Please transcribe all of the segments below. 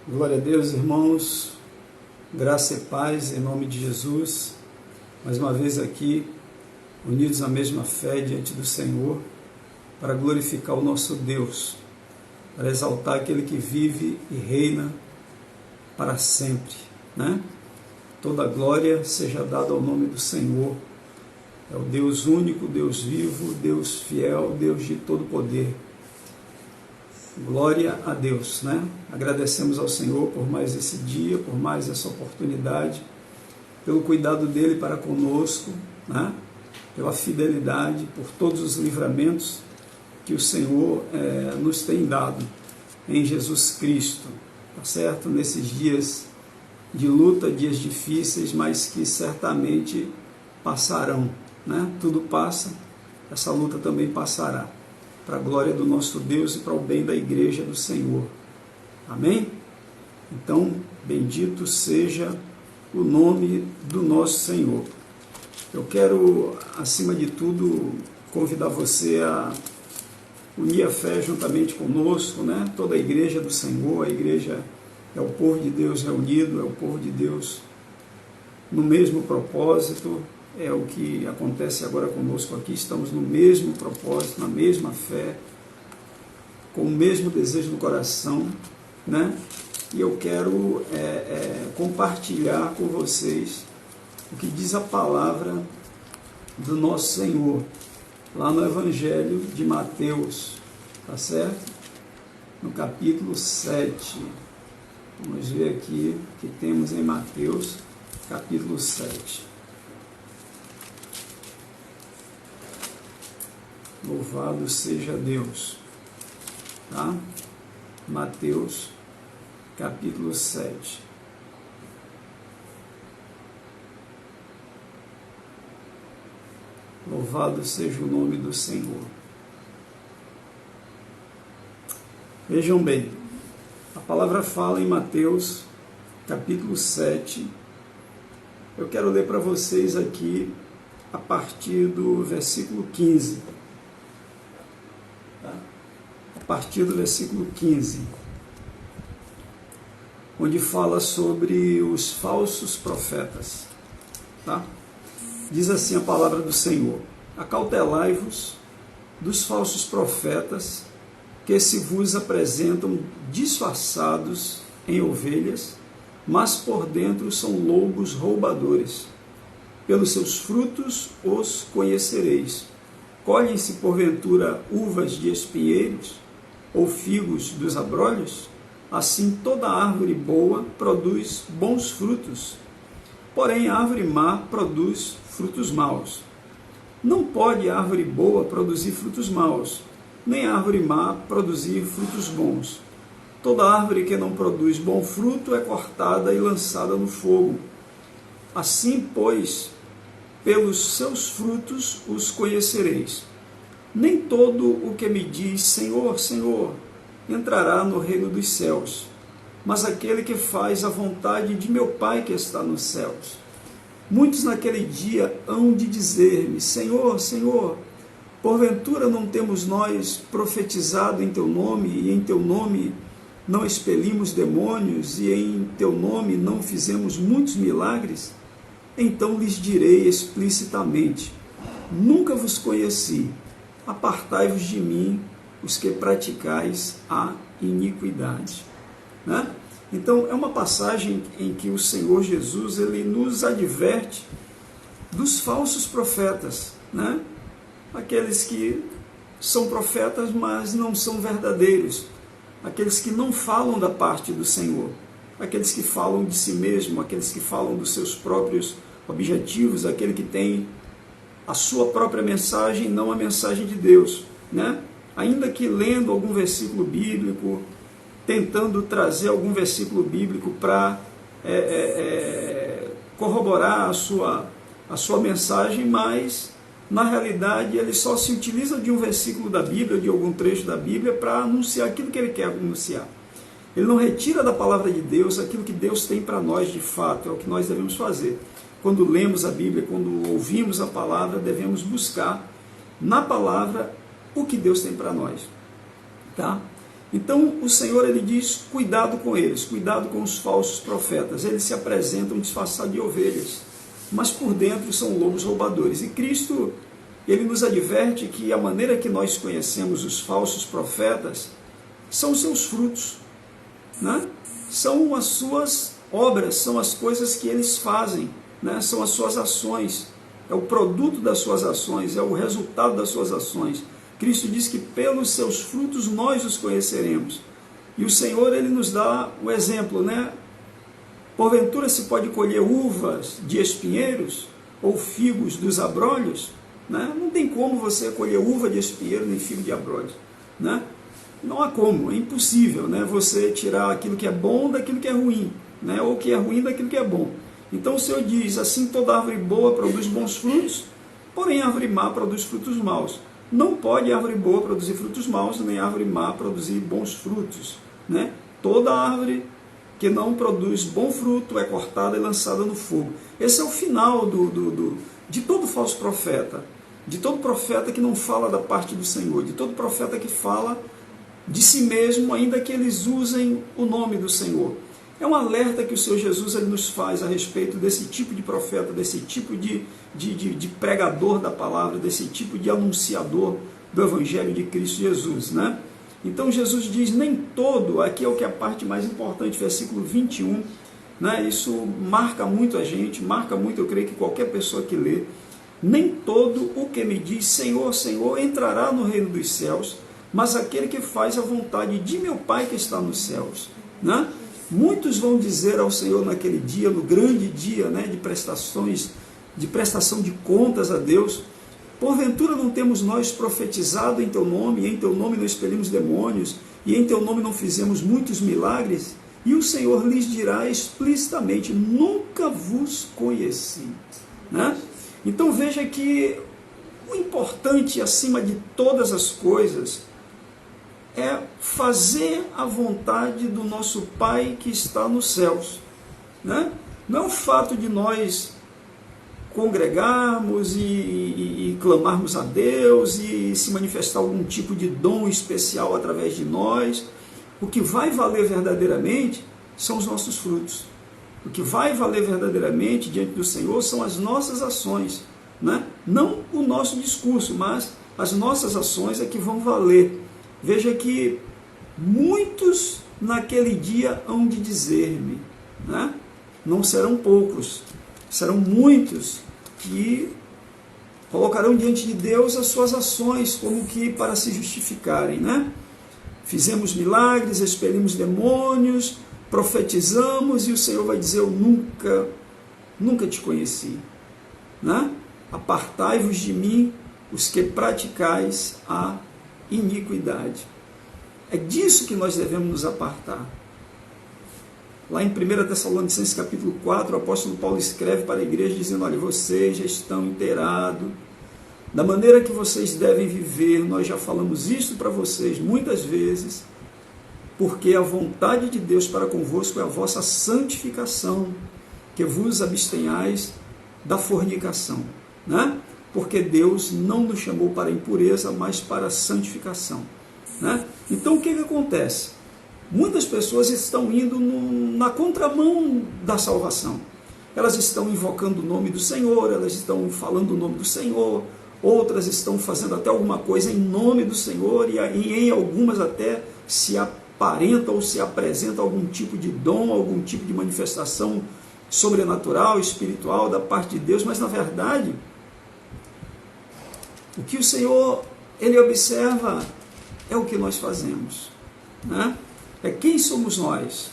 Glória a Deus, irmãos, graça e paz em nome de Jesus, mais uma vez aqui, unidos na mesma fé diante do Senhor, para glorificar o nosso Deus, para exaltar aquele que vive e reina para sempre, né? Toda glória seja dada ao nome do Senhor, é o Deus único, Deus vivo, Deus fiel, Deus de todo poder. Glória a Deus, né? Agradecemos ao Senhor por mais esse dia, por mais essa oportunidade, pelo cuidado dele para conosco, né? Pela fidelidade, por todos os livramentos que o Senhor nos tem dado em Jesus Cristo, tá certo? Nesses dias de luta, dias difíceis, mas que certamente passarão, né? Tudo passa, essa luta também passará, para a glória do nosso Deus e para o bem da igreja do Senhor. Amém? Então, bendito seja o nome do nosso Senhor. Eu quero, acima de tudo, convidar você a unir a fé juntamente conosco, né? Toda a igreja do Senhor, a igreja é o povo de Deus reunido, é o povo de Deus no mesmo propósito. É o que acontece agora conosco aqui, estamos no mesmo propósito, na mesma fé, com o mesmo desejo no coração, né? E eu quero compartilhar com vocês o que diz a palavra do nosso Senhor, lá no Evangelho de Mateus, tá certo? No capítulo 7, vamos ver aqui o que temos em Mateus, capítulo 7. Louvado seja Deus, tá? Mateus, capítulo 7. Louvado seja o nome do Senhor. Vejam bem, a palavra fala em Mateus, capítulo 7. Eu quero ler para vocês aqui a partir do versículo 15. A partir do versículo 15, onde fala sobre os falsos profetas, tá? Diz assim a palavra do Senhor: acautelai-vos dos falsos profetas que se vos apresentam disfarçados em ovelhas, mas por dentro são lobos roubadores. Pelos seus frutos os conhecereis. Colhem-se porventura uvas de espinheiros ou figos dos abrolhos? Assim toda árvore boa produz bons frutos, porém a árvore má produz frutos maus. Não pode a árvore boa produzir frutos maus, nem a árvore má produzir frutos bons. Toda árvore que não produz bom fruto é cortada e lançada no fogo. Assim, pois, pelos seus frutos os conhecereis. Nem todo o que me diz Senhor, Senhor, entrará no reino dos céus, mas aquele que faz a vontade de meu Pai que está nos céus. Muitos naquele dia hão de dizer-me: Senhor, Senhor, porventura não temos nós profetizado em teu nome, e em teu nome não expelimos demônios, e em teu nome não fizemos muitos milagres? Então lhes direi explicitamente: nunca vos conheci, apartai-vos de mim, os que praticais a iniquidade. Né? Então é uma passagem em que o Senhor Jesus ele nos adverte dos falsos profetas, né? Aqueles que são profetas, mas não são verdadeiros, aqueles que não falam da parte do Senhor, aqueles que falam de si mesmo, aqueles que falam dos seus próprios objetivos, aquele que tem a sua própria mensagem, não a mensagem de Deus, né? Ainda que lendo algum versículo bíblico, tentando trazer algum versículo bíblico para corroborar a sua mensagem, mas na realidade ele só se utiliza de um versículo da Bíblia, de algum trecho da Bíblia, para anunciar aquilo que ele quer anunciar. Ele não retira da palavra de Deus aquilo que Deus tem para nós de fato, é o que nós devemos fazer. Quando lemos a Bíblia, quando ouvimos a palavra, devemos buscar na palavra o que Deus tem para nós, tá? Então o Senhor ele diz, cuidado com eles, cuidado com os falsos profetas. Eles se apresentam disfarçados de ovelhas, mas por dentro são lobos roubadores. E Cristo, ele nos adverte que a maneira que nós conhecemos os falsos profetas são os seus frutos, né? São as suas obras, são as coisas que eles fazem, né? São as suas ações, é o produto das suas ações, é o resultado das suas ações. Cristo diz que pelos seus frutos nós os conheceremos. E o Senhor ele nos dá o exemplo, né? Porventura se pode colher uvas de espinheiros ou figos dos abrolhos, né? Não tem como você colher uva de espinheiro nem figo de abrolhos, né? Não há como, é impossível, né? Você tirar aquilo que é bom daquilo que é ruim, né? Ou que é ruim daquilo que é bom. Então o Senhor diz, assim toda árvore boa produz bons frutos, porém a árvore má produz frutos maus. Não pode árvore boa produzir frutos maus, nem árvore má produzir bons frutos, né? Toda árvore que não produz bom fruto é cortada e lançada no fogo. Esse é o final de todo falso profeta, de todo profeta que não fala da parte do Senhor, de todo profeta que fala de si mesmo, ainda que eles usem o nome do Senhor. É um alerta que o Senhor Jesus ele nos faz a respeito desse tipo de profeta, desse tipo de pregador da palavra, desse tipo de anunciador do Evangelho de Cristo Jesus, né? Então Jesus diz, nem todo, aqui é o que é a parte mais importante, versículo 21, né? Isso marca muito a gente, marca muito, eu creio que qualquer pessoa que lê, nem todo o que me diz Senhor, Senhor, entrará no reino dos céus, mas aquele que faz a vontade de meu Pai que está nos céus, né? Muitos vão dizer ao Senhor naquele dia, no grande dia, né, de prestação de contas a Deus, porventura não temos nós profetizado em teu nome, e em teu nome não expelimos demônios, e em teu nome não fizemos muitos milagres? E o Senhor lhes dirá explicitamente, nunca vos conheci, né? Então veja que o importante acima de todas as coisas é fazer a vontade do nosso Pai que está nos céus, né? Não é o fato de nós congregarmos e clamarmos a Deus e se manifestar algum tipo de dom especial através de nós. O que vai valer verdadeiramente são os nossos frutos. O que vai valer verdadeiramente diante do Senhor são as nossas ações, né? Não o nosso discurso, mas as nossas ações é que vão valer. Veja que muitos naquele dia hão de dizer-me, né? Não serão poucos, serão muitos que colocarão diante de Deus as suas ações, como que para se justificarem, né? Fizemos milagres, expelimos demônios, profetizamos, e o Senhor vai dizer, eu nunca te conheci, né? Apartai-vos de mim, os que praticais a iniquidade. É disso que nós devemos nos apartar. Lá em 1 Tessalonicenses capítulo 4, o apóstolo Paulo escreve para a igreja dizendo, olha, vocês já estão inteirados da maneira que vocês devem viver. Nós já falamos isso para vocês muitas vezes, porque a vontade de Deus para convosco é a vossa santificação, que vos abstenhais da fornicação, né? Porque Deus não nos chamou para a impureza, mas para a santificação, né? Então o que acontece? Muitas pessoas estão indo na contramão da salvação. Elas estão invocando o nome do Senhor, elas estão falando o nome do Senhor, outras estão fazendo até alguma coisa em nome do Senhor, e em algumas até se aparenta ou se apresenta algum tipo de dom, algum tipo de manifestação sobrenatural, espiritual da parte de Deus, mas na verdade o que o Senhor ele observa é o que nós fazemos, né? É quem somos nós,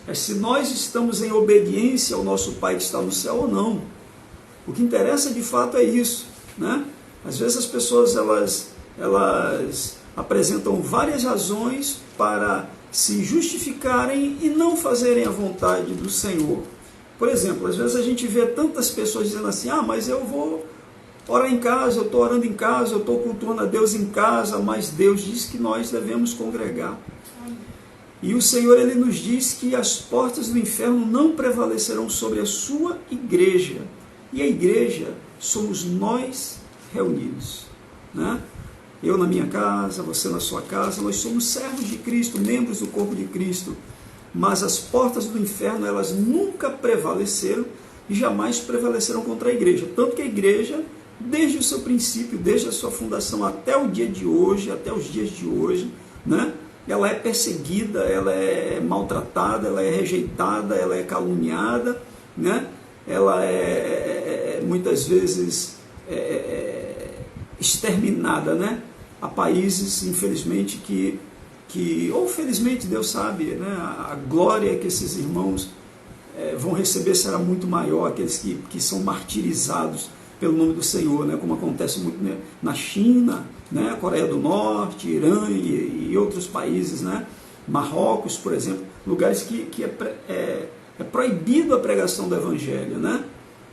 é se nós estamos em obediência ao nosso Pai que está no céu ou não. O que interessa de fato é isso, né? Às vezes as pessoas elas apresentam várias razões para se justificarem e não fazerem a vontade do Senhor. Por exemplo, às vezes a gente vê tantas pessoas dizendo assim, mas eu vou orar em casa, eu estou orando em casa, eu estou cultuando a Deus em casa, mas Deus diz que nós devemos congregar. E o Senhor ele nos diz que as portas do inferno não prevalecerão sobre a sua igreja. E a igreja somos nós reunidos, né? eu na minha casa, você na sua casa, nós somos servos de Cristo, membros do corpo de Cristo, mas as portas do inferno, elas nunca prevaleceram e jamais prevaleceram contra a igreja, tanto que a igreja, desde o seu princípio, desde a sua fundação até o dia de hoje, até os dias de hoje, né, ela é perseguida, ela é maltratada, ela é rejeitada, ela é caluniada, né, ela é muitas vezes exterminada, né? Há países, infelizmente, ou felizmente, Deus sabe, né? A glória que esses irmãos vão receber será muito maior, aqueles que são martirizados pelo nome do Senhor, né? Como acontece muito, né, na China, né? Coreia do Norte, Irã e outros países, né? Marrocos, por exemplo, lugares que é proibido a pregação do Evangelho, né?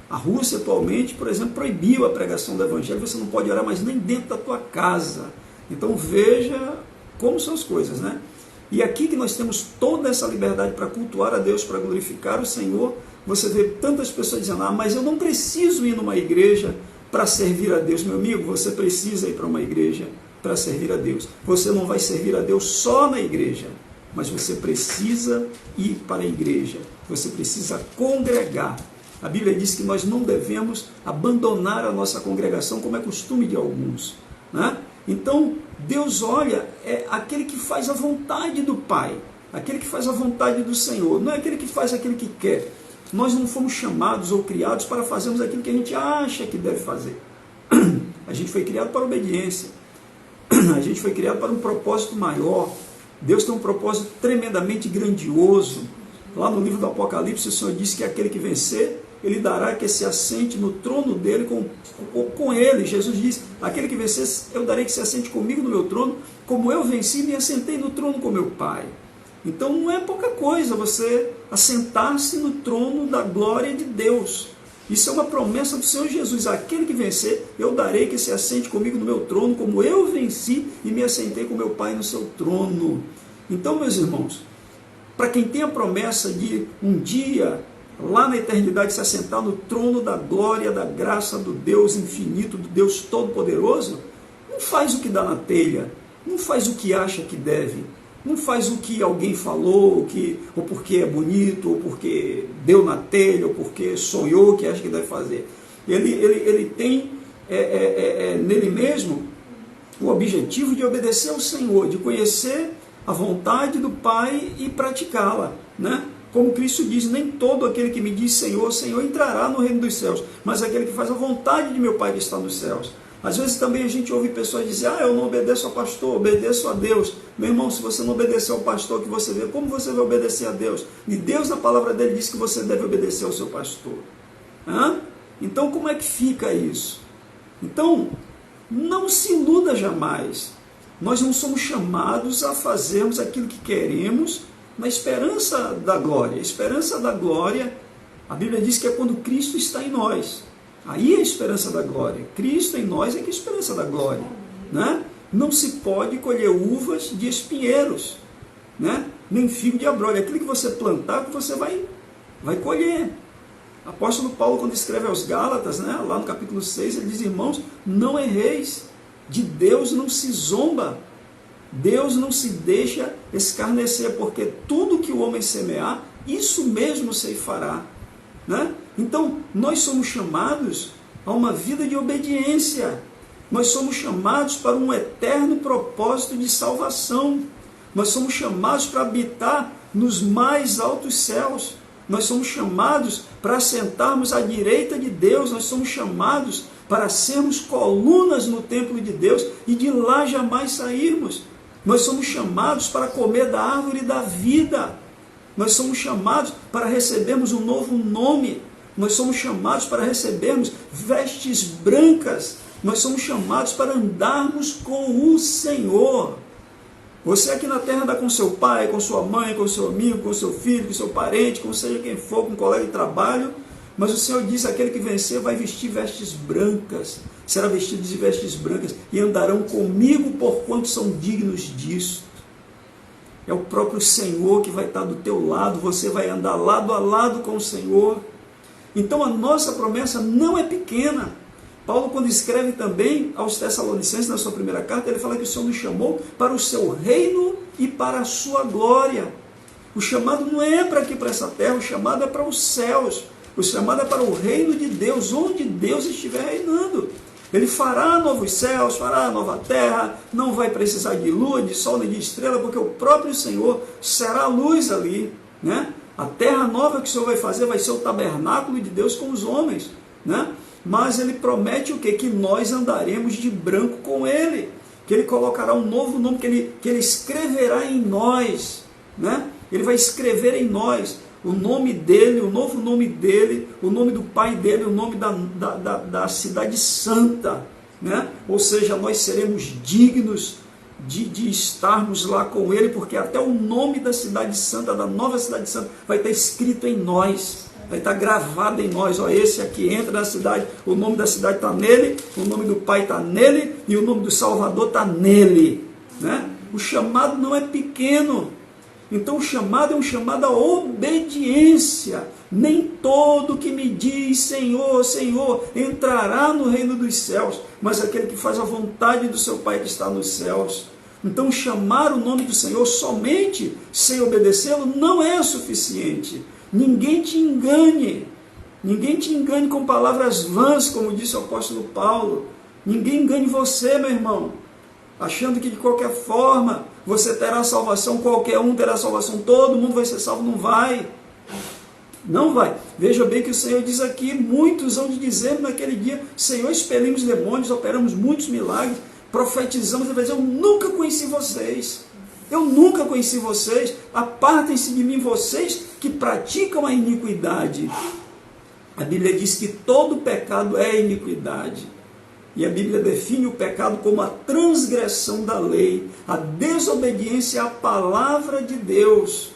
A Rússia atualmente, por exemplo, proibiu a pregação do Evangelho, você não pode orar mais nem dentro da tua casa. Então veja como são as coisas, né? E aqui que nós temos toda essa liberdade para cultuar a Deus, para glorificar o Senhor, você vê tantas pessoas dizendo, mas eu não preciso ir numa igreja para servir a Deus. Meu amigo, você precisa ir para uma igreja para servir a Deus. Você não vai servir a Deus só na igreja, mas você precisa ir para a igreja, você precisa congregar. A Bíblia diz que nós não devemos abandonar a nossa congregação, como é costume de alguns, né? Então, Deus olha, é aquele que faz a vontade do Pai, aquele que faz a vontade do Senhor, não é aquele que faz aquilo que quer. Nós não fomos chamados ou criados para fazermos aquilo que a gente acha que deve fazer. A gente foi criado para a obediência, a gente foi criado para um propósito maior. Deus tem um propósito tremendamente grandioso. Lá no livro do Apocalipse, o Senhor diz que aquele que vencer, Ele dará que se assente no trono dele com ele. Jesus diz, aquele que vencer, eu darei que se assente comigo no meu trono, como eu venci e me assentei no trono com meu Pai. Então não é pouca coisa você assentar-se no trono da glória de Deus. Isso é uma promessa do Senhor Jesus. Aquele que vencer, eu darei que se assente comigo no meu trono, como eu venci e me assentei com meu Pai no seu trono. Então, meus irmãos, para quem tem a promessa de um dia, lá na eternidade, se assentar no trono da glória, da graça do Deus infinito, do Deus todo-poderoso, não faz o que dá na telha, não faz o que acha que deve, não faz o que alguém falou, ou porque é bonito, ou porque deu na telha, ou porque sonhou que acha que deve fazer. Ele tem nele mesmo o objetivo de obedecer ao Senhor, de conhecer a vontade do Pai e praticá-la, né? Como Cristo diz, nem todo aquele que me diz Senhor, Senhor, entrará no reino dos céus, mas aquele que faz a vontade de meu Pai que está nos céus. Às vezes também a gente ouve pessoas dizer, eu não obedeço ao pastor, obedeço a Deus. Meu irmão, se você não obedecer ao pastor que você vê, como você vai obedecer a Deus? E Deus, na palavra dele, diz que você deve obedecer ao seu pastor. Então, como é que fica isso? Então, não se iluda jamais. Nós não somos chamados a fazermos aquilo que queremos na esperança da glória. A esperança da glória, a Bíblia diz que é quando Cristo está em nós. Aí é a esperança da glória. Cristo em nós é que é a esperança da glória, né? Não se pode colher uvas de espinheiros, né? Nem figo de abrolho. Aquilo que você plantar, que você vai colher. O apóstolo Paulo, quando escreve aos Gálatas, né, lá no capítulo 6, ele diz, irmãos, não erreis, de Deus não se zomba, Deus não se deixa escarnecer, porque tudo que o homem semear, isso mesmo ceifará, né? Então, nós somos chamados a uma vida de obediência, nós somos chamados para um eterno propósito de salvação, nós somos chamados para habitar nos mais altos céus, nós somos chamados para assentarmos à direita de Deus, nós somos chamados para sermos colunas no templo de Deus e de lá jamais sairmos. Nós somos chamados para comer da árvore da vida. Nós somos chamados para recebermos um novo nome. Nós somos chamados para recebermos vestes brancas. Nós somos chamados para andarmos com o Senhor. Você aqui na terra anda com seu pai, com sua mãe, com seu amigo, com seu filho, com seu parente, com seja quem for, com um colega de trabalho. Mas o Senhor diz, aquele que vencer vai vestir vestes brancas, será vestido de vestes brancas, e andarão comigo porquanto são dignos disso. É o próprio Senhor que vai estar do teu lado, você vai andar lado a lado com o Senhor. Então a nossa promessa não é pequena, Paulo, quando escreve também aos Tessalonicenses, na sua primeira carta, ele fala que o Senhor nos chamou para o seu reino e para a sua glória. O chamado não é para aqui, para essa terra, o chamado é para os céus. O chamado é para o reino de Deus, onde Deus estiver reinando. Ele fará novos céus, fará nova terra, não vai precisar de lua, de sol, nem de estrela, porque o próprio Senhor será a luz ali, né? A terra nova que o Senhor vai fazer vai ser o tabernáculo de Deus com os homens, né? Mas ele promete o quê? Que nós andaremos de branco com ele, que ele colocará um novo nome, que ele escreverá em nós, né? Ele vai escrever em nós o nome dele, o novo nome dele, o nome do Pai dele, o nome da cidade santa, né? Ou seja, nós seremos dignos de estarmos lá com ele, porque até o nome da cidade santa, da nova cidade santa, vai estar escrito em nós, vai estar gravado em nós. Ó, esse aqui entra na cidade, o nome da cidade está nele, o nome do Pai está nele, e o nome do Salvador está nele, né? O chamado não é pequeno. Então o chamado é um chamado à obediência. Nem todo que me diz Senhor, Senhor, entrará no reino dos céus, mas aquele que faz a vontade do seu Pai que está nos céus. Então chamar o nome do Senhor somente sem obedecê-lo não é suficiente. Ninguém te engane. Ninguém te engane com palavras vãs, como disse o apóstolo Paulo. Ninguém engane você, meu irmão, achando que de qualquer forma você terá salvação, qualquer um terá salvação, todo mundo vai ser salvo. Não vai. Não vai. Veja bem que o Senhor diz aqui, muitos hão de dizer naquele dia, Senhor, expelimos demônios, operamos muitos milagres, profetizamos, ele vai dizer, eu nunca conheci vocês. Eu nunca conheci vocês. Apartem-se de mim, vocês que praticam a iniquidade. A Bíblia diz que todo pecado é iniquidade. E a Bíblia define o pecado como a transgressão da lei, a desobediência à palavra de Deus.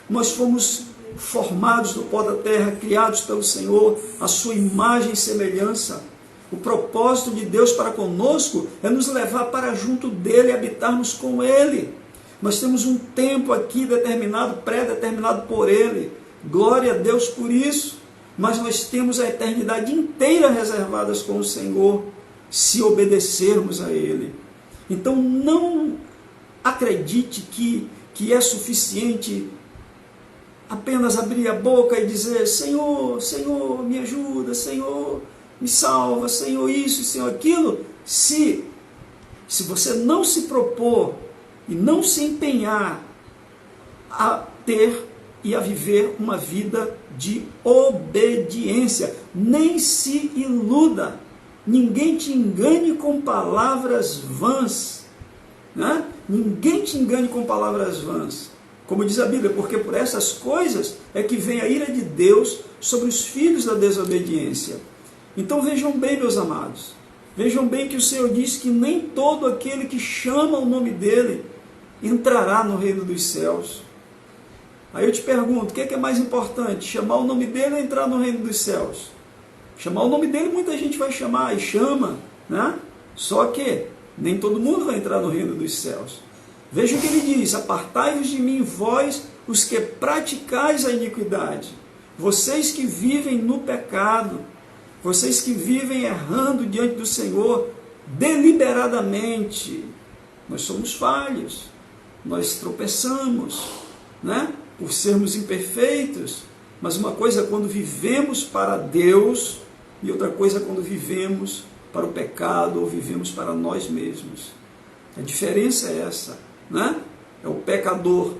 Nós fomos formados do pó da terra, criados pelo Senhor, a sua imagem e semelhança. O propósito de Deus para conosco é nos levar para junto dele, habitarmos com ele. Nós temos um tempo aqui determinado, pré-determinado por ele. Glória a Deus por isso. Mas nós temos a eternidade inteira reservadas com o Senhor, se obedecermos a ele. Então não acredite que é suficiente apenas abrir a boca e dizer, Senhor, Senhor, me ajuda, Senhor, me salva, Senhor isso, Senhor aquilo. Se você não se propor e não se empenhar a ter e a viver uma vida de obediência, nem se iluda. Ninguém te engane com palavras vãs, né? Ninguém te engane com palavras vãs. Como diz a Bíblia, porque por essas coisas é que vem a ira de Deus sobre os filhos da desobediência. Então vejam bem, meus amados, vejam bem que o Senhor diz que nem todo aquele que chama o nome dele entrará no reino dos céus. Aí eu te pergunto, o que é mais importante, chamar o nome dele ou entrar no reino dos céus? Chamar o nome dele, muita gente vai chamar e chama, né? Só que nem todo mundo vai entrar no reino dos céus. Veja o que ele diz, apartai-vos de mim, vós, os que praticais a iniquidade, vocês que vivem no pecado, vocês que vivem errando diante do Senhor, deliberadamente. Nós somos falhos, nós tropeçamos, né? Por sermos imperfeitos, mas uma coisa é quando vivemos para Deus, e outra coisa é quando vivemos para o pecado ou vivemos para nós mesmos. A diferença é essa, né? É o pecador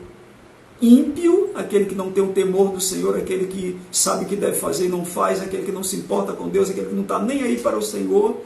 ímpio, aquele que não tem o temor do Senhor, aquele que sabe o que deve fazer e não faz, aquele que não se importa com Deus, aquele que não está nem aí para o Senhor.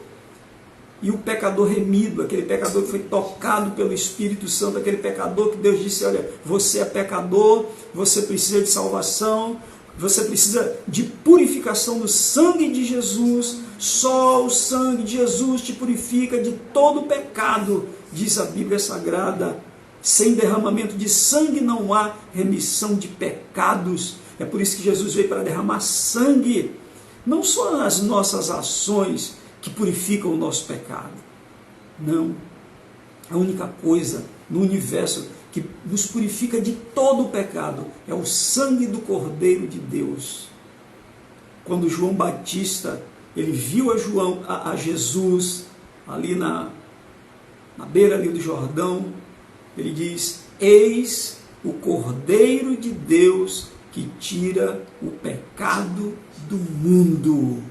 E o pecador remido, aquele pecador que foi tocado pelo Espírito Santo, aquele pecador que Deus disse, olha, você é pecador, você precisa de salvação, você precisa de purificação no sangue de Jesus, só o sangue de Jesus te purifica de todo pecado, diz a Bíblia Sagrada. Sem derramamento de sangue não há remissão de pecados. É por isso que Jesus veio para derramar sangue. Não só as nossas ações que purificam o nosso pecado. Não. A única coisa no universo que nos purifica de todo o pecado é o sangue do Cordeiro de Deus. Quando João Batista ele viu a Jesus ali na beira ali do Jordão. Ele diz: eis o Cordeiro de Deus que tira o pecado do mundo.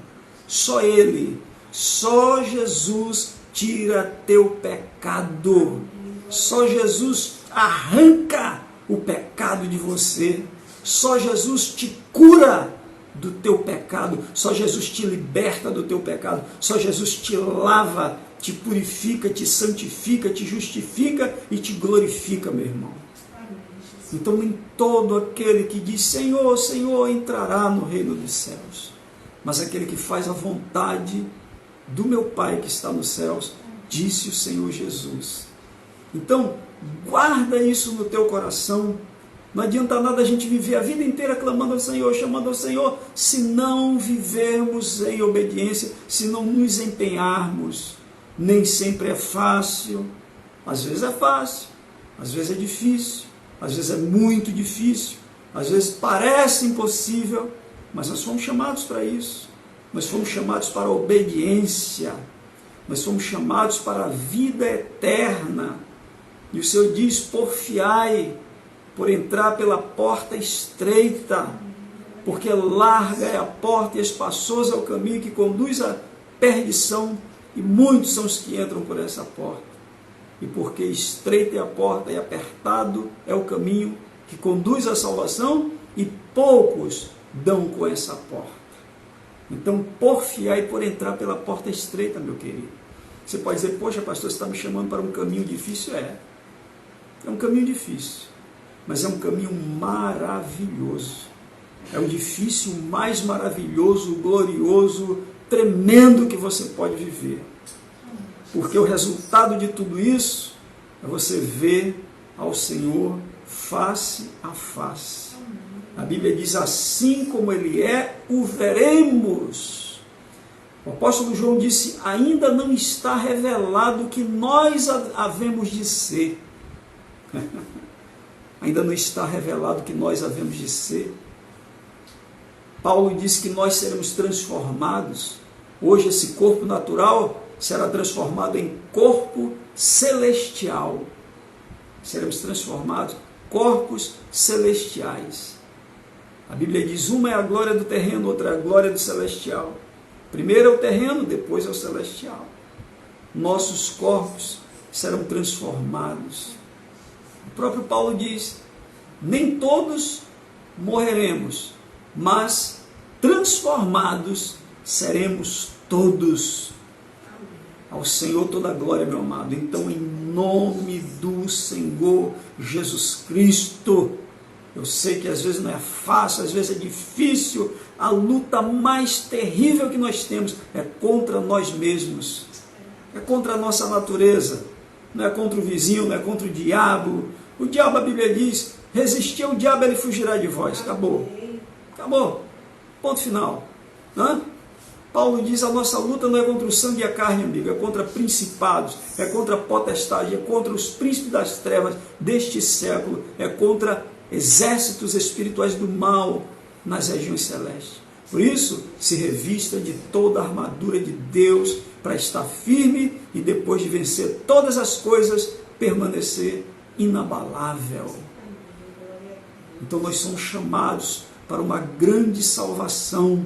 Só Ele, só Jesus tira teu pecado. Só Jesus arranca o pecado de você. Só Jesus te cura do teu pecado. Só Jesus te liberta do teu pecado. Só Jesus te lava, te purifica, te santifica, te justifica e te glorifica, meu irmão. Então nem todo aquele que diz Senhor, Senhor entrará no reino dos céus, mas aquele que faz a vontade do meu Pai que está nos céus, disse o Senhor Jesus. Então guarda isso no teu coração. Não adianta nada a gente viver a vida inteira clamando ao Senhor, chamando ao Senhor, se não vivermos em obediência, se não nos empenharmos. Nem sempre é fácil, às vezes é fácil, às vezes é difícil, às vezes é muito difícil, às vezes parece impossível, mas nós fomos chamados para isso. Nós fomos chamados para a obediência, nós fomos chamados para a vida eterna. E o Senhor diz: porfiai por entrar pela porta estreita, porque larga é a porta e espaçoso é o caminho que conduz à perdição, e muitos são os que entram por essa porta. E porque estreita é a porta e apertado é o caminho que conduz à salvação, e poucos dão com essa porta. Então porfiai por entrar pela porta estreita, meu querido. Você pode dizer: poxa, pastor, você está me chamando para um caminho difícil? É um caminho difícil, mas é um caminho maravilhoso. É o difícil mais maravilhoso, glorioso, tremendo que você pode viver. Porque o resultado de tudo isso é você ver ao Senhor face a face. A Bíblia diz: assim como Ele é, o veremos. O apóstolo João disse: ainda não está revelado o que nós havemos de ser. Ainda não está revelado o que nós havemos de ser. Paulo disse que nós seremos transformados. Hoje esse corpo natural será transformado em corpo celestial. Seremos transformados em corpos celestiais. A Bíblia diz: uma é a glória do terreno, outra é a glória do celestial. Primeiro é o terreno, depois é o celestial. Nossos corpos serão transformados. O próprio Paulo diz: nem todos morreremos, mas transformados seremos todos. Ao Senhor toda a glória, meu amado. Então, em nome do Senhor Jesus Cristo, eu sei que às vezes não é fácil, às vezes é difícil. A luta mais terrível que nós temos é contra nós mesmos, é contra a nossa natureza, não é contra o vizinho, não é contra o diabo. O diabo, a Bíblia diz: resistir ao diabo, ele fugirá de vós. Acabou. Acabou. Ponto final. Paulo diz: a nossa luta não é contra o sangue e a carne, amigo, é contra principados, é contra a potestade, é contra os príncipes das trevas deste século, é contra exércitos espirituais do mal nas regiões celestes. Por isso, se revista de toda a armadura de Deus para estar firme e, depois de vencer todas as coisas, permanecer inabalável. Então nós somos chamados para uma grande salvação.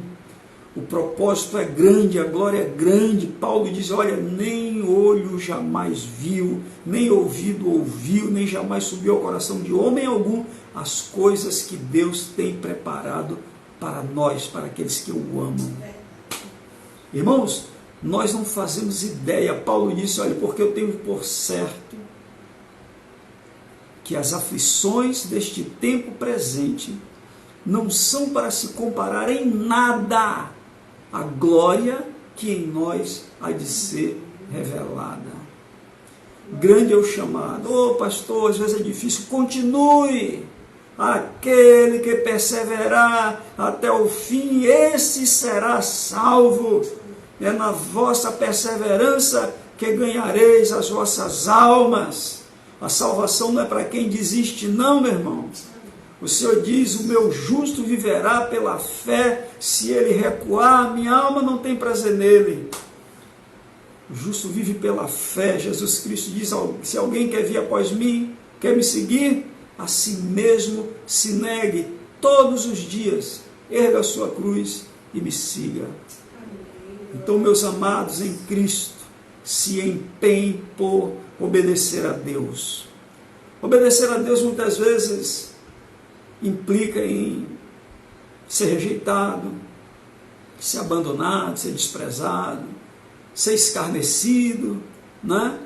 O propósito é grande, a glória é grande. Paulo diz: olha, nem olho jamais viu, nem ouvido ouviu, nem jamais subiu ao coração de homem algum as coisas que Deus tem preparado para nós, para aqueles que o amam. Irmãos, nós não fazemos ideia. Paulo disse: olha, porque eu tenho por certo que as aflições deste tempo presente não são para se comparar em nada à glória que em nós há de ser revelada. Grande é o chamado. Pastor, às vezes é difícil. Continue. Aquele que perseverar até o fim, esse será salvo. É na vossa perseverança que ganhareis as vossas almas. A salvação não é para quem desiste, não, meu irmão. O Senhor diz, o meu justo viverá pela fé, se ele recuar, minha alma não tem prazer nele. O justo vive pela fé. Jesus Cristo diz, se alguém quer vir após mim, quer me seguir, a si mesmo se negue todos os dias, erga a sua cruz e me siga. Então, meus amados em Cristo, se empenhem por obedecer a Deus. Obedecer a Deus muitas vezes implica em ser rejeitado, ser abandonado, ser desprezado, ser escarnecido, né?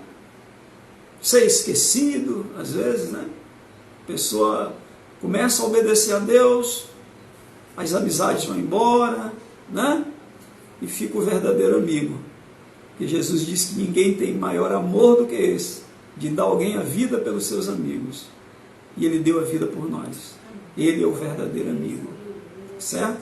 Ser esquecido, às vezes, né? A pessoa começa a obedecer a Deus, as amizades vão embora, né? E fica o verdadeiro amigo. Porque Jesus disse que ninguém tem maior amor do que esse, de dar alguém a vida pelos seus amigos. E Ele deu a vida por nós. Ele é o verdadeiro amigo. Certo?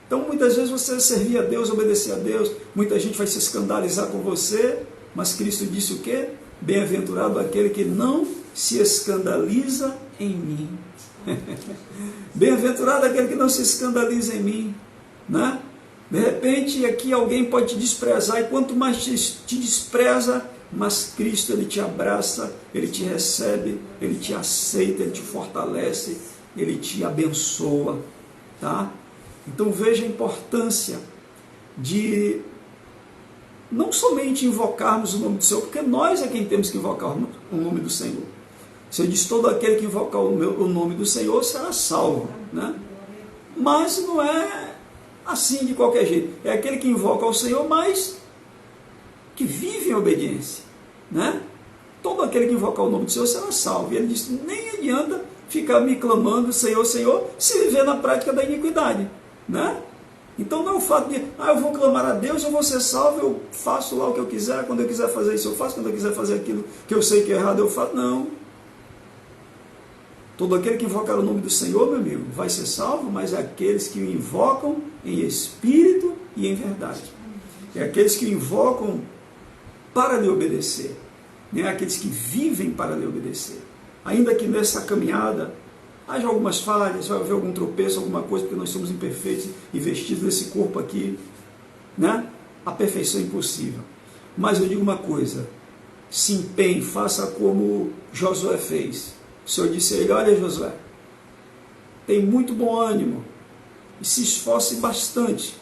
Então, muitas vezes você servir a Deus, obedecer a Deus, muita gente vai se escandalizar com você, mas Cristo disse o quê? Bem-aventurado aquele que não se escandaliza em mim. Bem-aventurado aquele que não se escandaliza em mim. Né? De repente, aqui alguém pode te desprezar, e quanto mais te despreza, mas Cristo, Ele te abraça, Ele te recebe, Ele te aceita, Ele te fortalece, Ele te abençoa, tá? Então veja a importância de não somente invocarmos o nome do Senhor, porque nós é quem temos que invocar o nome do Senhor. O Senhor diz, todo aquele que invocar o nome do Senhor será salvo, né? Mas não é assim de qualquer jeito, é aquele que invoca o Senhor, mas que vive em obediência, né? Todo aquele que invocar o nome do Senhor será salvo. E Ele diz, nem adianta ficar me clamando, Senhor, Senhor, se viver na prática da iniquidade, né? Então não é o fato de, eu vou clamar a Deus, eu vou ser salvo, eu faço lá o que eu quiser, quando eu quiser fazer isso eu faço, quando eu quiser fazer aquilo que eu sei que é errado eu faço. Não. Todo aquele que invocar o nome do Senhor, meu amigo, vai ser salvo, mas é aqueles que o invocam em espírito e em verdade. É aqueles que o invocam para lhe obedecer, né? Aqueles que vivem para lhe obedecer. Ainda que nessa caminhada haja algumas falhas, vai haver algum tropeço, alguma coisa, porque nós somos imperfeitos e vestidos desse corpo aqui, né? A perfeição é impossível. Mas eu digo uma coisa, se empenhe, faça como Josué fez. O Senhor disse a ele, olha Josué, tem muito bom ânimo e se esforce bastante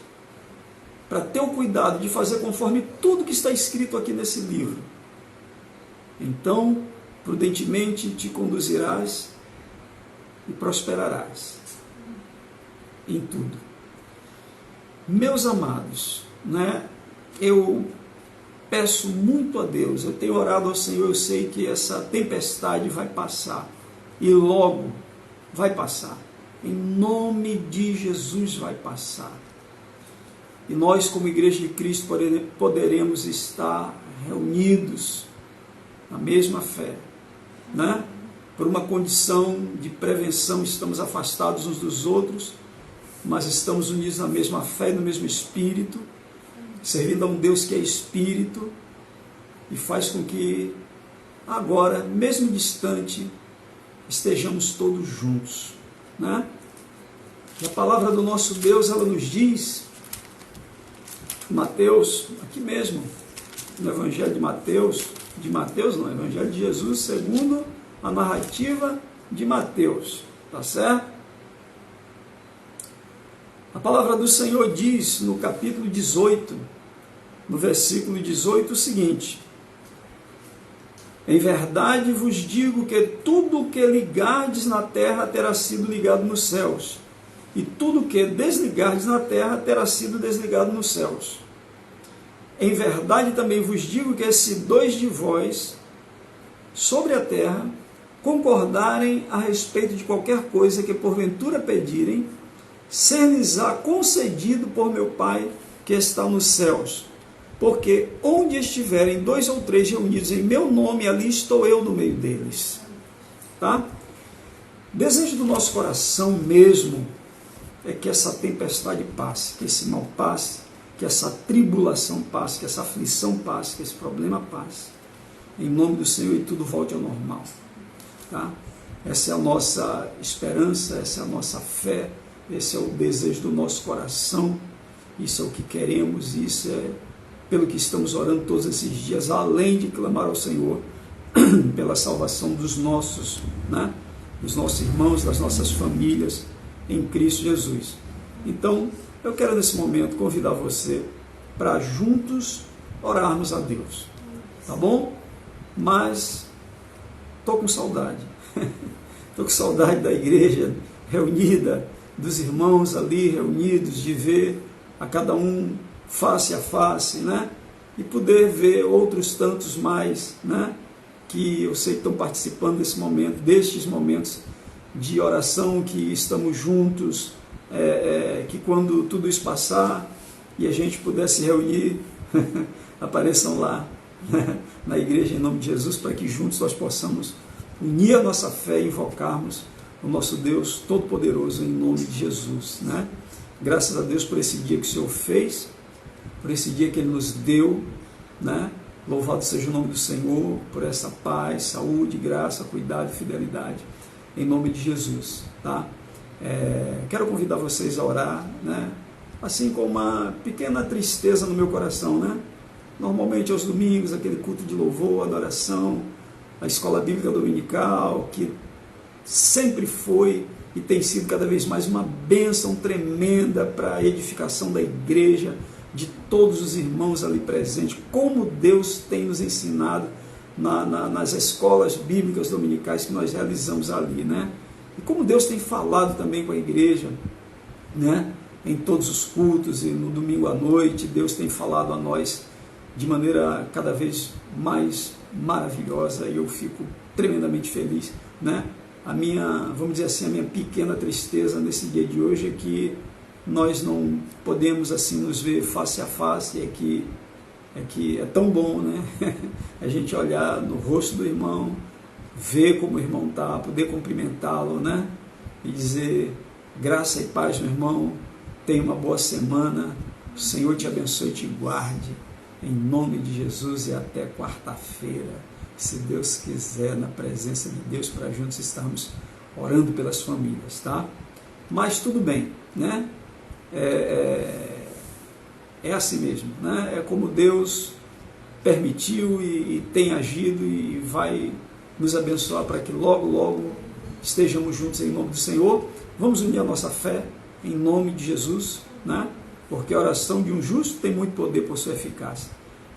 para ter o cuidado de fazer conforme tudo que está escrito aqui nesse livro. Então, prudentemente te conduzirás e prosperarás em tudo. Meus amados, né, eu peço muito a Deus, eu tenho orado ao Senhor, eu sei que essa tempestade vai passar, e logo vai passar, em nome de Jesus vai passar, e nós como Igreja de Cristo poderemos estar reunidos na mesma fé, né? Por uma condição de prevenção, estamos afastados uns dos outros, mas estamos unidos na mesma fé e no mesmo Espírito, servindo a um Deus que é Espírito, e faz com que agora, mesmo distante, estejamos todos juntos, né? E a palavra do nosso Deus, ela nos diz, Mateus, aqui mesmo, no Evangelho de Mateus não, Evangelho de Jesus, segundo a narrativa de Mateus, tá certo? A palavra do Senhor diz no capítulo 18, no versículo 18, o seguinte: em verdade vos digo que tudo o que ligardes na terra terá sido ligado nos céus, e tudo o que desligardes na terra terá sido desligado nos céus. Em verdade também vos digo que se dois de vós sobre a terra concordarem a respeito de qualquer coisa que porventura pedirem, ser-lhes-á concedido por meu Pai que está nos céus. Porque onde estiverem 2 ou 3 reunidos em meu nome, ali estou eu no meio deles. Tá? O desejo do nosso coração mesmo é que essa tempestade passe, que esse mal passe, que essa tribulação passe, que essa aflição passe, que esse problema passe. Em nome do Senhor, e tudo volte ao normal. Tá? Essa é a nossa esperança, essa é a nossa fé, esse é o desejo do nosso coração, isso é o que queremos, isso é pelo que estamos orando todos esses dias, além de clamar ao Senhor pela salvação dos nossos, né? Dos nossos irmãos, das nossas famílias em Cristo Jesus. Então, eu quero nesse momento convidar você para juntos orarmos a Deus, tá bom? Mas estou com saudade, estou com saudade da igreja reunida, dos irmãos ali reunidos, de ver a cada um face a face, né? E poder ver outros tantos mais, né? Que eu sei que estão participando desse momento, destes momentos de oração, que estamos juntos, que quando tudo isso passar e a gente puder se reunir, apareçam lá, né? Na igreja em nome de Jesus, para que juntos nós possamos unir a nossa fé e invocarmos o nosso Deus Todo-Poderoso em nome de Jesus, né? Graças a Deus por esse dia que o Senhor fez, por esse dia que Ele nos deu, né? Louvado seja o nome do Senhor por essa paz, saúde, graça, cuidado e fidelidade, em nome de Jesus, tá? Quero convidar vocês a orar, né? Assim com uma pequena tristeza no meu coração, né? Normalmente aos domingos, aquele culto de louvor, adoração, a escola bíblica dominical, que sempre foi e tem sido cada vez mais uma bênção tremenda para a edificação da igreja, de todos os irmãos ali presentes, como Deus tem nos ensinado nas escolas bíblicas dominicais que nós realizamos ali, né? E como Deus tem falado também com a igreja, né? Em todos os cultos e no domingo à noite, Deus tem falado a nós de maneira cada vez mais maravilhosa, e eu fico tremendamente feliz, né? Vamos dizer assim, a minha pequena tristeza nesse dia de hoje é que nós não podemos assim nos ver face a face, é que é tão bom, né? A gente olhar no rosto do irmão, ver como o irmão está, poder cumprimentá-lo, né? E dizer: graça e paz, meu irmão, tenha uma boa semana, o Senhor te abençoe e te guarde, em nome de Jesus, e até quarta-feira, se Deus quiser, na presença de Deus, para juntos estarmos orando pelas famílias, tá? Mas tudo bem, né? É assim mesmo, né? É como Deus permitiu e tem agido e vai nos abençoar para que logo, logo estejamos juntos em nome do Senhor. Vamos unir a nossa fé em nome de Jesus, né? Porque a oração de um justo tem muito poder por sua eficácia.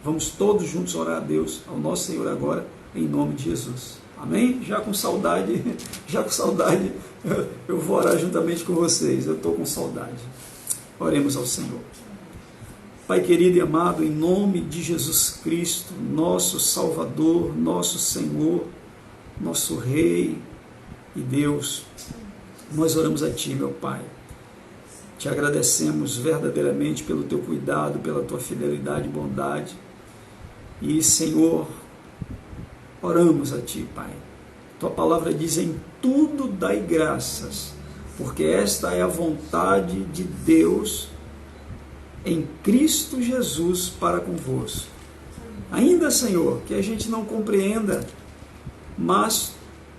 Vamos todos juntos orar a Deus, ao nosso Senhor agora, em nome de Jesus. Amém? Já com saudade, eu vou orar juntamente com vocês. Eu estou com saudade. Oremos ao Senhor. Pai querido e amado, em nome de Jesus Cristo, nosso Salvador, nosso Senhor, nosso Rei e Deus, nós oramos a Ti, meu Pai. Te agradecemos verdadeiramente pelo Teu cuidado, pela Tua fidelidade e bondade. E, Senhor, oramos a Ti, Pai. Tua palavra diz: em tudo dai graças, porque esta é a vontade de Deus em Cristo Jesus para convosco. Ainda, Senhor, que a gente não compreenda, mas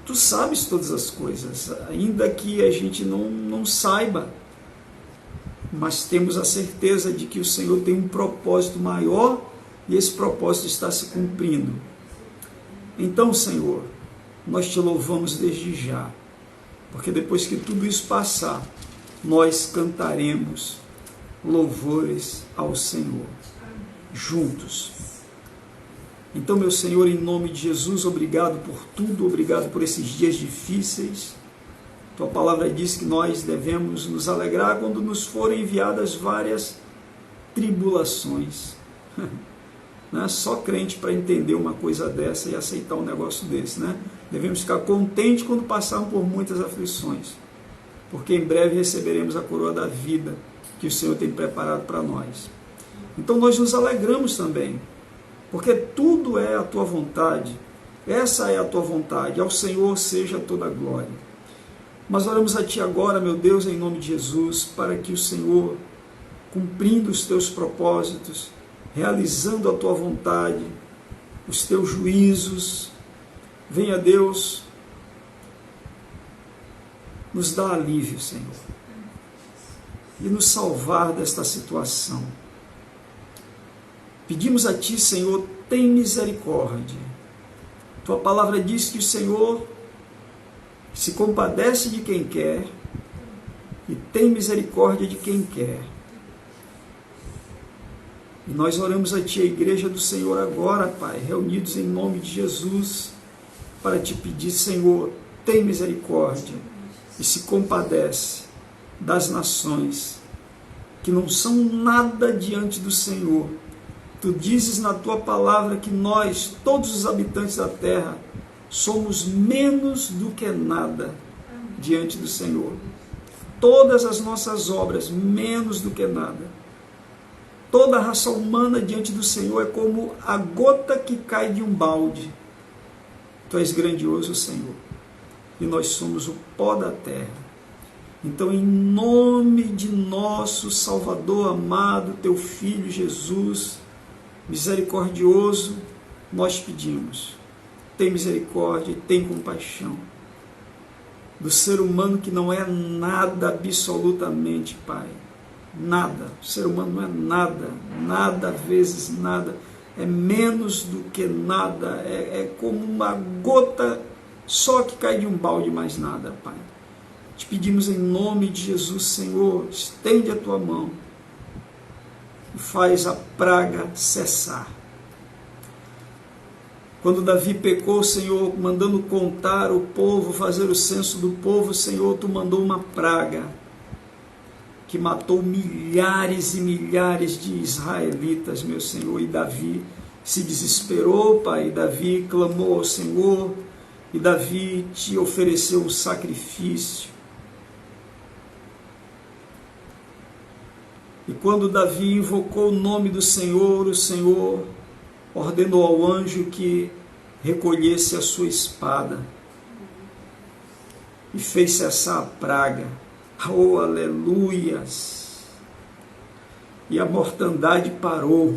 Tu sabes todas as coisas, ainda que a gente não saiba, mas temos a certeza de que o Senhor tem um propósito maior e esse propósito está se cumprindo. Então, Senhor, nós Te louvamos desde já, porque depois que tudo isso passar, nós cantaremos louvores ao Senhor, juntos. Então, meu Senhor, em nome de Jesus, obrigado por tudo, obrigado por esses dias difíceis. Tua palavra diz que nós devemos nos alegrar quando nos forem enviadas várias tribulações. Não é só crente para entender uma coisa dessa e aceitar um negócio desse, né? Devemos ficar contentes quando passarmos por muitas aflições, porque em breve receberemos a coroa da vida que o Senhor tem preparado para nós. Então nós nos alegramos também, porque tudo é a Tua vontade, essa é a Tua vontade, ao Senhor seja toda a glória. Mas oramos a Ti agora, meu Deus, em nome de Jesus, para que o Senhor, cumprindo os Teus propósitos, realizando a Tua vontade, os Teus juízos, venha, Deus, nos dá alívio, Senhor, e nos salvar desta situação. Pedimos a Ti, Senhor, tem misericórdia. Tua palavra diz que o Senhor se compadece de quem quer e tem misericórdia de quem quer. E nós oramos a Ti, a igreja do Senhor, agora, Pai, reunidos em nome de Jesus, para Te pedir, Senhor, tem misericórdia e se compadece das nações que não são nada diante do Senhor. Tu dizes na Tua palavra que nós, todos os habitantes da terra, somos menos do que nada diante do Senhor. Todas as nossas obras, menos do que nada. Toda a raça humana diante do Senhor é como a gota que cai de um balde. Tu és grandioso, Senhor, e nós somos o pó da terra. Então, em nome de nosso Salvador amado, Teu Filho Jesus, misericordioso, nós pedimos, tem misericórdia e tem compaixão do ser humano que não é nada absolutamente, Pai. Nada. O ser humano não é nada. Nada vezes nada. É menos do que nada. É como uma gota só que cai de um balde, mais nada, Pai. Te pedimos em nome de Jesus, Senhor, estende a Tua mão e faz a praga cessar. Quando Davi pecou, Senhor, mandando contar o povo, fazer o censo do povo, Senhor, Tu mandou uma praga que matou milhares e milhares de israelitas, meu Senhor, e Davi se desesperou, Pai, e Davi clamou ao Senhor, e Davi Te ofereceu um sacrifício. E quando Davi invocou o nome do Senhor, o Senhor ordenou ao anjo que recolhesse a sua espada e fez cessar a praga. Oh, aleluias! E a mortandade parou.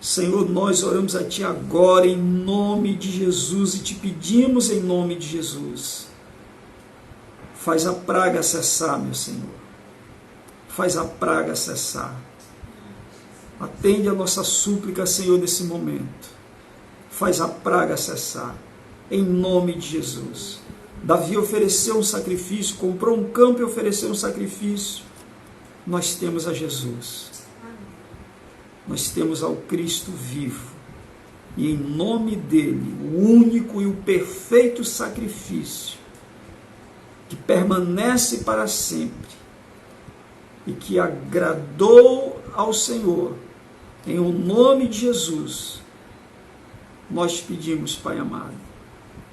Senhor, nós oramos a Ti agora em nome de Jesus e Te pedimos em nome de Jesus. Faz a praga cessar, meu Senhor. Faz a praga cessar. Atende a nossa súplica, Senhor, nesse momento. Faz a praga cessar, em nome de Jesus. Davi ofereceu um sacrifício, comprou um campo e ofereceu um sacrifício. Nós temos a Jesus. Nós temos ao Cristo vivo. E em nome dele, o único e o perfeito sacrifício, que permanece para sempre, e que agradou ao Senhor, em o nome de Jesus, nós pedimos, Pai amado,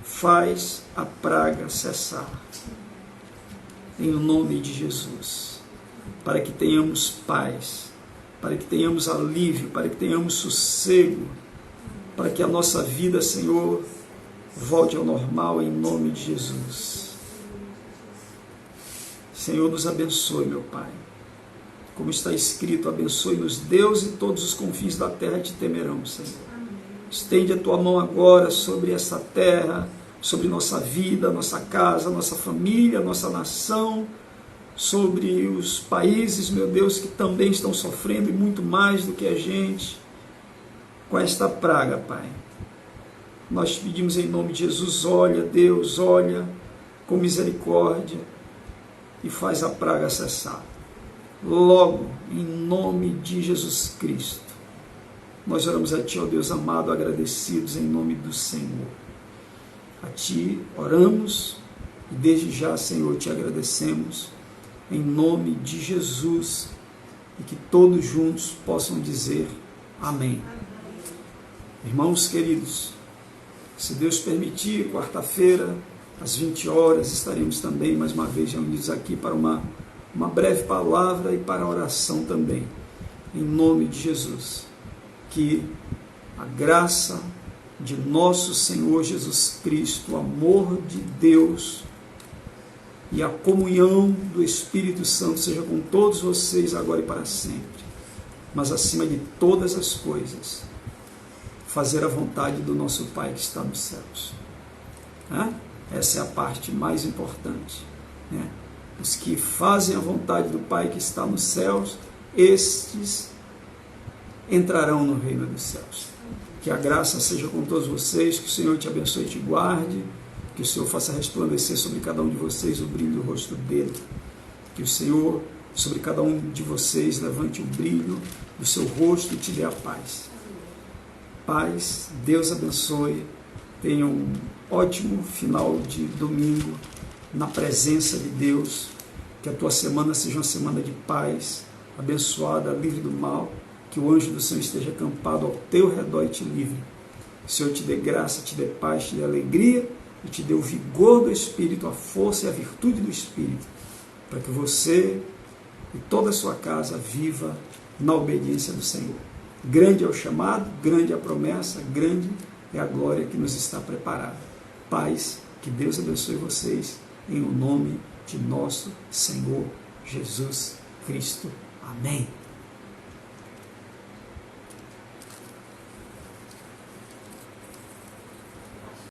faz a praga cessar, em nome de Jesus, para que tenhamos paz, para que tenhamos alívio, para que tenhamos sossego, para que a nossa vida, Senhor, volte ao normal, em nome de Jesus. Senhor, nos abençoe, meu Pai. Como está escrito, abençoe-nos Deus e todos os confins da terra Te temerão, Senhor. Estende a Tua mão agora sobre essa terra, sobre nossa vida, nossa casa, nossa família, nossa nação, sobre os países, meu Deus, que também estão sofrendo e muito mais do que a gente com esta praga, Pai. Nós te pedimos em nome de Jesus, olha, Deus, olha com misericórdia e faz a praga cessar. Logo, em nome de Jesus Cristo, nós oramos a Ti, ó Deus amado, agradecidos em nome do Senhor. A Ti oramos e desde já, Senhor, Te agradecemos em nome de Jesus e que todos juntos possam dizer amém. Irmãos queridos, se Deus permitir, quarta-feira, às 20 horas, estaremos também mais uma vez reunidos aqui para uma breve palavra e para a oração também, em nome de Jesus. Que a graça de nosso Senhor Jesus Cristo, o amor de Deus e a comunhão do Espírito Santo seja com todos vocês agora e para sempre. Mas acima de todas as coisas, fazer a vontade do nosso Pai que está nos céus. Essa é a parte mais importante, né? Os que fazem a vontade do Pai que está nos céus, estes entrarão no reino dos céus. Que a graça seja com todos vocês, que o Senhor te abençoe e te guarde, que o Senhor faça resplandecer sobre cada um de vocês o brilho do rosto dele, que o Senhor, sobre cada um de vocês, levante o brilho do seu rosto e te dê a paz. Paz, Deus abençoe, tenha um ótimo final de domingo, na presença de Deus, que a tua semana seja uma semana de paz, abençoada, livre do mal, que o anjo do Senhor esteja acampado ao teu redor e te livre. O Senhor te dê graça, te dê paz, te dê alegria e te dê o vigor do Espírito, a força e a virtude do Espírito, para que você e toda a sua casa viva na obediência do Senhor. Grande é o chamado, grande é a promessa, grande é a glória que nos está preparada. Paz, que Deus abençoe vocês, em o nome de nosso Senhor Jesus Cristo. Amém.